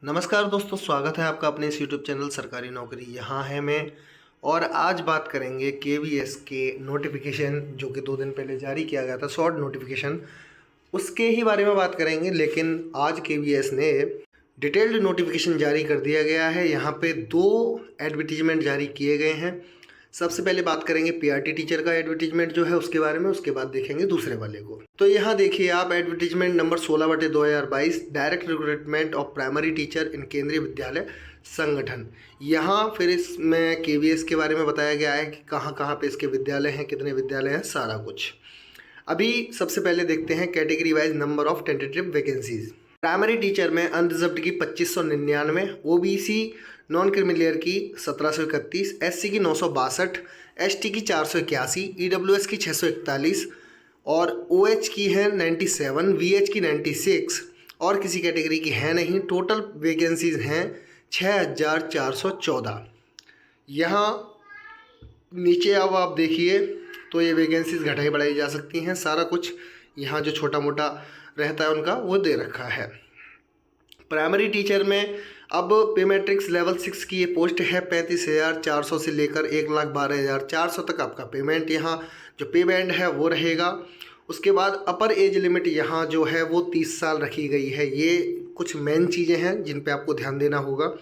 नमस्कार दोस्तों, स्वागत है आपका अपने इस यूट्यूब चैनल सरकारी नौकरी। यहाँ है मैं और आज बात करेंगे केवीएस के नोटिफिकेशन जो कि 2 दिन पहले जारी किया गया था, शॉर्ट नोटिफिकेशन, उसके ही बारे में बात करेंगे। लेकिन आज केवीएस ने डिटेल्ड नोटिफिकेशन जारी कर दिया गया है। यहाँ पे 2 एडवर्टीजमेंट जारी किए गए हैं। सबसे पहले बात करेंगे पीआरटी टीचर का एडवर्टीजमेंट जो है उसके बारे में, उसके बाद देखेंगे दूसरे वाले को। तो यहाँ देखिए आप, advertisement number 16/2022, direct recruitment of primary teacher इन केंद्रीय विद्यालय संगठन। यहाँ फिर इसमें केवीएस के बारे में बताया गया है कि कहाँ कहाँ पे इसके विद्यालय हैं, कितने विद्यालय हैं, सारा कुछ। अभी सबसे पहले देखते हैं category wise number of tentative vacancies. Primary teacher में अनरिजर्व्ड की 2599, ओबीसी नॉन क्रिमिलियर की 1731, एससी की 962, एसटी की 481, ईडब्ल्यूएस की 641 और ओएच की है 97, वीएच की 96 और किसी कैटेगरी की है नहीं। टोटल वैकेंसीज हैं 6414। यहाँ नीचे अब आप देखिए तो ये वैकेंसीज घटाई बढ़ाई जा सकती हैं। सारा कुछ यहाँ जो छोटा मोटा रहता है उनका वो दे रखा है। प्राइमरी टीचर में अब पे मैट्रिक्स लेवल 6 की ये पोस्ट है। 35,400 से लेकर 1,12,400 तक आपका पेमेंट, यहाँ जो पे बैंड है वो रहेगा। उसके बाद अपर एज लिमिट यहाँ जो है वो 30 साल रखी गई है। ये कुछ मेन चीज़ें हैं जिन पे आपको ध्यान देना होगा।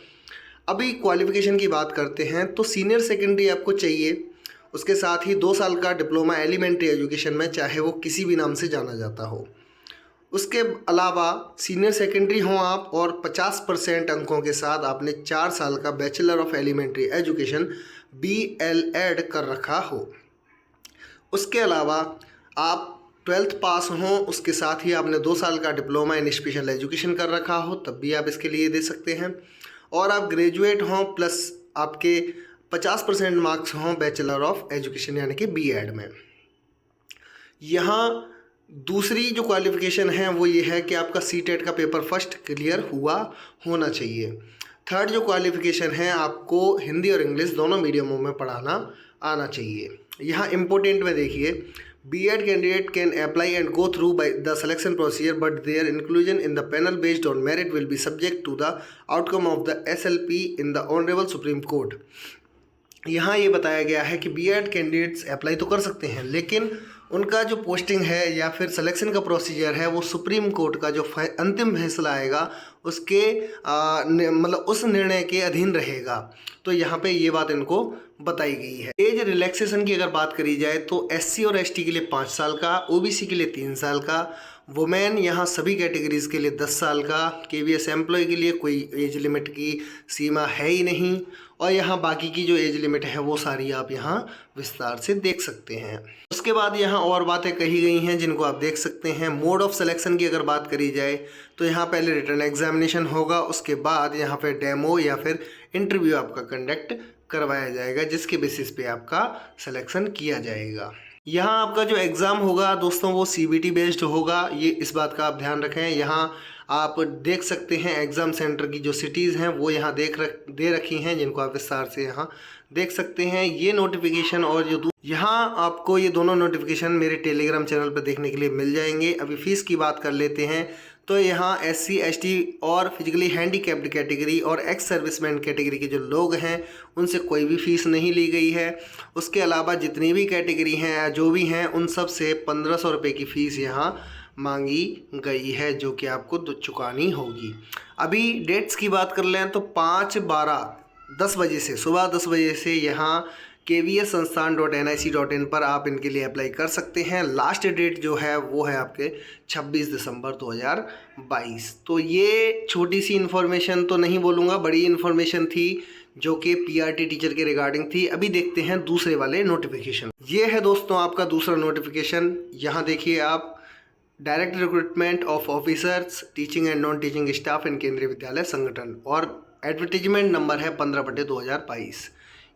अभी क्वालिफ़िकेशन की बात करते हैं तो सीनियर सेकेंडरी आपको चाहिए। उसके साथ ही 2 साल का डिप्लोमा एलिमेंट्री एजुकेशन में, चाहे वो किसी भी नाम से जाना जाता हो। उसके अलावा सीनियर सेकेंडरी हों आप और 50% अंकों के साथ आपने 4 साल का bachelor of elementary education BLEd कर रखा हो। उसके अलावा आप 12th पास हों, उसके साथ ही आपने 2 साल का डिप्लोमा इन स्पेशल एजुकेशन कर रखा हो, तब भी आप इसके लिए दे सकते हैं। और आप ग्रेजुएट हों प्लस आपके 50% मार्क्स हों बैचलर ऑफ एजुकेशन यानी कि BEd में। यहाँ दूसरी जो क्वालिफ़िकेशन है वो ये है कि आपका CTET का पेपर फर्स्ट क्लियर हुआ होना चाहिए। थर्ड जो क्वालिफ़िकेशन है, आपको हिंदी और इंग्लिश दोनों मीडियमों में पढ़ाना आना चाहिए। यहाँ इम्पोर्टेंट में देखिए, BEd candidate can apply and go through by the selection procedure but there inclusion in the panel based on merit will be subject to the outcome of the SLP in the honourable supreme court. यहाँ ये बताया गया है कि BEd candidates apply तो कर सकते हैं, लेकिन उनका जो पोस्टिंग है या फिर सिलेक्शन का प्रोसीजर है वो सुप्रीम कोर्ट का जो अंतिम फैसला आएगा उसके मतलब उस निर्णय के अधीन रहेगा। तो यहाँ पे ये बात इनको बताई गई है। एज रिलैक्सेशन की अगर बात करी जाए तो SC और ST के लिए 5 साल का, OBC के लिए 3 साल का, वुमेन यहाँ सभी कैटेगरीज के लिए 10 साल का, KVS एम्प्लॉय के लिए कोई एज लिमिट की सीमा है ही नहीं। और यहाँ बाकी की जो एज लिमिट है वो सारी आप यहाँ विस्तार से देख सकते हैं। उसके बाद यहाँ और बातें कही गई हैं जिनको आप देख सकते हैं। मोड ऑफ सिलेक्शन की अगर बात करी जाए तो यहाँ पहले रिटर्न एग्जामिनेशन होगा, उसके बाद यहाँ पे डेमो या फिर इंटरव्यू आपका कंडक्ट करवाया जाएगा, जिसके बेसिस पे आपका सिलेक्शन किया जाएगा। यहाँ आपका जो एग्ज़ाम होगा दोस्तों वो CBT बेस्ड होगा, ये इस बात का आप ध्यान रखें। यहाँ आप देख सकते हैं एग्ज़ाम सेंटर की जो सिटीज़ हैं वो यहाँ दे रखी हैं, जिनको आप विस्तार से यहाँ देख सकते हैं। ये नोटिफिकेशन और जो यहाँ आपको ये दोनों नोटिफिकेशन मेरे टेलीग्राम चैनल पर देखने के लिए मिल जाएंगे। अभी फ़ीस की बात कर लेते हैं तो यहाँ SC ST और फिजिकली हैंडीकैप्ड कैटेगरी और एक्स सर्विसमैन कैटेगरी के जो लोग हैं उनसे कोई भी फ़ीस नहीं ली गई है। उसके अलावा जितनी भी कैटेगरी हैं जो भी हैं उन सब से 1500 रुपये की फ़ीस यहाँ मांगी गई है, जो कि आपको चुकानी होगी। अभी डेट्स की बात कर लें तो 5/12 10 बजे से, सुबह 10 बजे से यहाँ kvssansthan.nic.in पर आप इनके लिए अप्लाई कर सकते हैं। लास्ट डेट जो है वो है आपके 26 दिसंबर 2022। तो ये छोटी सी इन्फॉर्मेशन तो नहीं बोलूँगा, बड़ी इन्फॉर्मेशन थी जो कि PRT टीचर के रिगार्डिंग थी। अभी देखते हैं दूसरे वाले नोटिफिकेशन। ये है दोस्तों आपका दूसरा नोटिफिकेशन। यहाँ देखिए आप, direct recruitment of officers teaching and non teaching staff in Kendriya Vidyalaya Sangathan, और एडवर्टीजमेंट नंबर है 15/2022।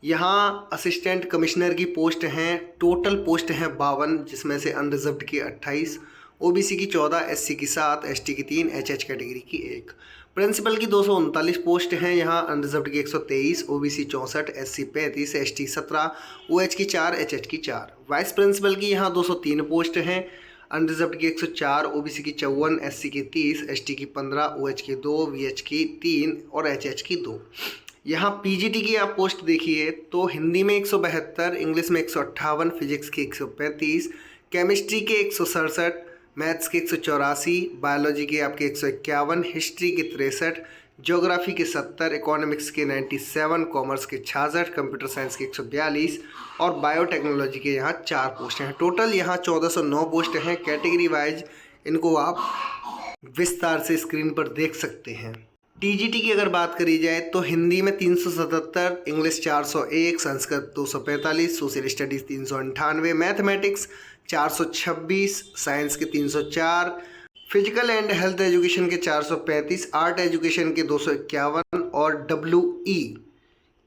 यहाँ असिस्टेंट कमिश्नर की पोस्ट हैं। टोटल पोस्ट हैं 52, जिसमें से अनरिजर्व्ड की 28, OBC की 14, SC की 7, ST की 3, HH कैटेगरी की 1। प्रिंसिपल की 239 पोस्ट हैं। यहाँ अनरिजर्व्ड की 123, OBC 64, SC 35, ST 17, OH की 4, HH की 4। वाइस प्रिंसिपल की यहाँ 203 पोस्ट हैं। अनरिजर्व्ड की 104, ओबीसी की 54, एससी की 30, एसटी की 15, ओएच की 2, वीएच की 3 और एचएच की 2। यहाँ पीजीटी की आप पोस्ट देखिए तो हिंदी में 172, इंग्लिश में 158, फिजिक्स की 135, केमिस्ट्री के 167, मैथ्स के 184, बायोलॉजी के आपके 151, हिस्ट्री के 63, ज्योग्राफी के 70, इकोनॉमिक्स के 97, कॉमर्स के 66, कंप्यूटर साइंस के 142 और बायोटेक्नोलॉजी के यहाँ 4 पोस्ट हैं। टोटल यहाँ 1409 पोस्ट हैं। कैटेगरी वाइज इनको आप विस्तार से स्क्रीन पर देख सकते हैं। टीजीटी की अगर बात करी जाए तो हिंदी में 377, English 401, Sanskrit 245, social studies 398, mathematics 426, science के 304, फिजिकल एंड हेल्थ एजुकेशन के 435, आर्ट एजुकेशन के 251 और डब्ल्यूई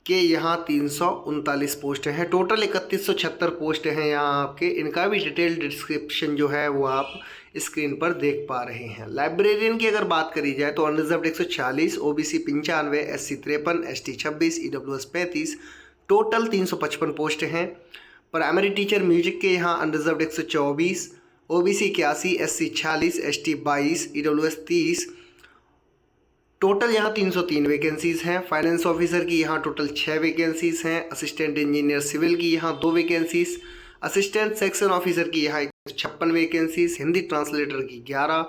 के यहाँ 339 पोस्ट हैं। टोटल 3176 पोस्ट हैं यहाँ आपके। इनका भी डिटेल डिस्क्रिप्शन जो है वो आप स्क्रीन पर देख पा रहे हैं। लाइब्रेरियन की अगर बात करी जाए तो unreserved 146, OBC 95, SC 53, ST 26, EWS 35, total 355 post हैं। प्राइमरी टीचर म्यूजिक के यहाँ unreserved 124, OBC 81, SC 46, ST 22, EWS 30, total यहाँ 303 वैकेंसीज़ हैं। फाइनेंस ऑफिसर की यहाँ टोटल 6 वैकेंसीज़ हैं। असिस्टेंट इंजीनियर सिविल की यहाँ 2 वैकेंसीज़, असिस्टेंट सेक्शन ऑफिसर की यहाँ 56 वैकेंसीज़, हिंदी ट्रांसलेटर की 11,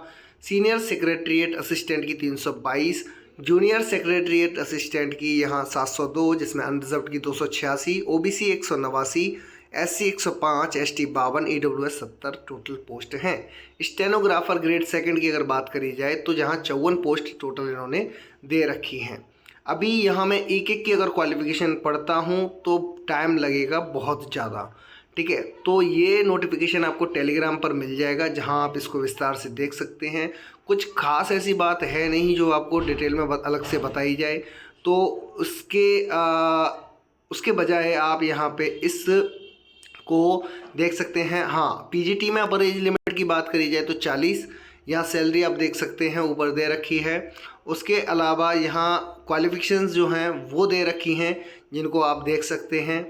सीनियर सेक्रेटरीट असिस्टेंट की 322, जूनियर सेक्रेटरीट असिस्टेंट की यहाँ 702, जिसमें अनरिजर्व्ड की 286, OBC 189, SC 105, ST 52, EWS 70 total post हैं। स्टेनोग्राफर ग्रेड सेकंड की अगर बात करी जाए तो जहाँ 54 पोस्ट टोटल इन्होंने दे रखी हैं। अभी यहाँ मैं एक एक की अगर क्वालिफिकेशन पढ़ता हूँ तो टाइम लगेगा बहुत ज़्यादा, ठीक है। तो ये नोटिफिकेशन आपको टेलीग्राम पर मिल जाएगा जहाँ आप इसको विस्तार से देख सकते हैं। कुछ खास ऐसी बात है नहीं जो आपको डिटेल में अलग से बताई जाए, तो उसके बजाय आप यहाँ पे इस को देख सकते हैं। हाँ, पीजीटी में अपर एज लिमिट की बात करी जाए तो 40, यहाँ सैलरी आप देख सकते हैं ऊपर दे रखी है। उसके अलावा यहाँ क्वालिफिकेशंस जो हैं वो दे रखी हैं जिनको आप देख सकते हैं।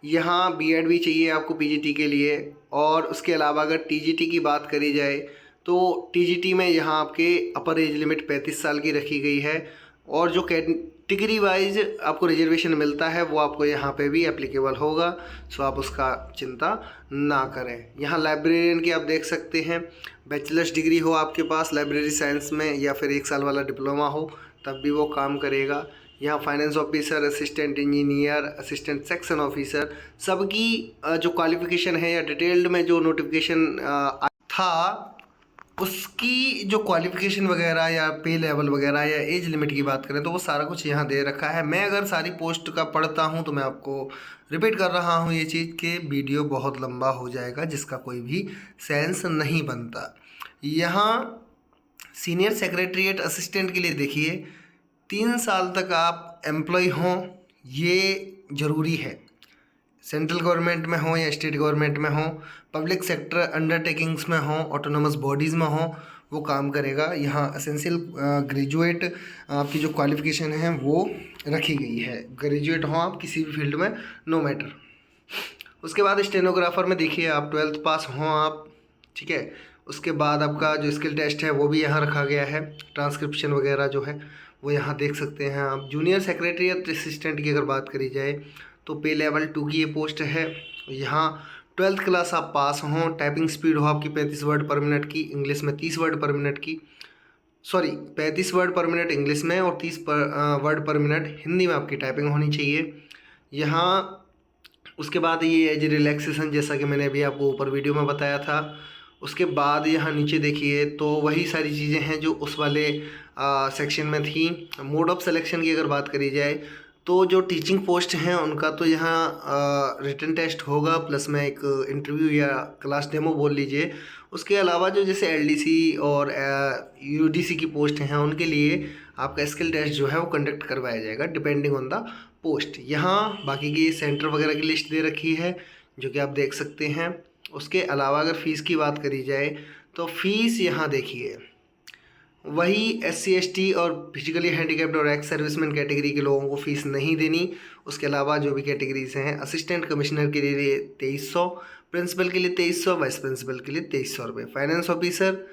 यहाँ बीएड भी चाहिए आपको पीजीटी के लिए। और उसके अलावा अगर टीजीटी की बात करी जाए तो टीजीटी में यहाँ आपके अपर एज लिमिट 35 साल की रखी गई है। और जो कैटेगरी वाइज आपको रिजर्वेशन मिलता है वो आपको यहाँ पे भी एप्लीकेबल होगा, सो आप उसका चिंता ना करें। यहाँ लाइब्रेरियन की आप देख सकते हैं, बैचलर्स डिग्री हो आपके पास लाइब्रेरी साइंस में या फिर 1 साल वाला डिप्लोमा हो तब भी वो काम करेगा। यहाँ finance officer, assistant engineer, assistant section officer, सबकी जो क्वालिफिकेशन है या डिटेल्ड में जो नोटिफिकेशन था उसकी जो क्वालिफिकेशन वगैरह या पे लेवल वगैरह या एज लिमिट की बात करें तो वो सारा कुछ यहाँ दे रखा है। मैं अगर सारी पोस्ट का पढ़ता हूँ तो मैं आपको रिपीट कर रहा हूँ ये चीज़ कि वीडियो बहुत लंबा हो जाएगा जिसका कोई भी सेंस नहीं बनता। यहाँ सीनियर सेक्रेटरीट असिस्टेंट के लिए देखिए 3 साल तक आप एम्प्लॉय हों ये ज़रूरी है, सेंट्रल गवर्नमेंट में हो या स्टेट गवर्नमेंट में हो, पब्लिक सेक्टर अंडरटेकिंग्स में हो, ऑटोनोमस बॉडीज़ में हो, वो काम करेगा। यहाँ एसेंशियल ग्रेजुएट आपकी जो क्वालिफिकेशन है वो रखी गई है। ग्रेजुएट हो आप किसी भी फील्ड में, नो मैटर। उसके बाद स्टेनोग्राफर में देखिए आप 12th पास हों आप, ठीक है। उसके बाद आपका जो स्किल टेस्ट है वो भी यहाँ रखा गया है, ट्रांसक्रिप्शन वगैरह जो है वो यहाँ देख सकते हैं आप। जूनियर सेक्रेटरीट असिस्टेंट की अगर बात करी जाए तो पे लेवल 2 की ये पोस्ट है। यहाँ 12th क्लास आप पास हों, टाइपिंग स्पीड हो आपकी 35 वर्ड पर मिनट की, इंग्लिश में 30 वर्ड पर मिनट की, 35 वर्ड पर मिनट इंग्लिश में और 30 वर्ड पर मिनट हिंदी में आपकी टाइपिंग होनी चाहिए। यहाँ उसके बाद ये एज रिलैक्सेशन जैसा कि मैंने अभी आपको ऊपर वीडियो में बताया था। उसके बाद यहाँ नीचे देखिए तो वही सारी चीज़ें हैं जो उस वाले सेक्शन में थी। मोड ऑफ सिलेक्शन की अगर बात करी जाए तो जो टीचिंग पोस्ट हैं उनका तो यहाँ रिटन टेस्ट होगा प्लस में एक इंटरव्यू या क्लास डेमो बोल लीजिए। उसके अलावा जो जैसे एलडीसी और यूडीसी की पोस्ट हैं उनके लिए आपका स्किल टेस्ट जो है वो कंडक्ट करवाया जाएगा डिपेंडिंग ऑन द पोस्ट। यहाँ बाकी की सेंटर वगैरह की लिस्ट दे रखी है जो कि आप देख सकते हैं। उसके अलावा अगर फ़ीस की बात करी जाए तो फ़ीस यहाँ देखिए वही SC/ST और फिजिकली हैंडीकैप्ड और एक्स सर्विसमैन कैटेगरी के लोगों को फ़ीस नहीं देनी। उसके अलावा जो भी कैटेगरीज हैं, असिस्टेंट कमिश्नर के लिए 2300, प्रिंसिपल के लिए 2300, वाइस प्रिंसिपल के लिए 2300 रुपये, फाइनेंस ऑफिसर।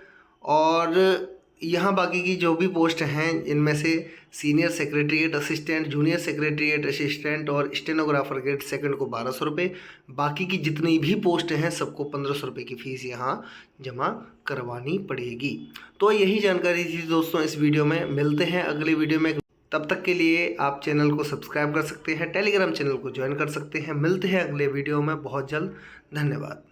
और यहाँ बाकी की जो भी पोस्ट हैं इनमें से senior secretariat assistant, junior secretariat assistant और स्टेनोग्राफर ग्रेड सेकंड को 1200 रुपये। बाकी की जितनी भी पोस्ट हैं सबको 1500 रुपये की फ़ीस यहाँ जमा करवानी पड़ेगी। तो यही जानकारी थी दोस्तों इस वीडियो में। मिलते हैं अगले वीडियो में, तब तक के लिए आप चैनल को सब्सक्राइब कर सकते हैं, टेलीग्राम चैनल को ज्वाइन कर सकते हैं। मिलते हैं अगले वीडियो में बहुत जल्द। धन्यवाद।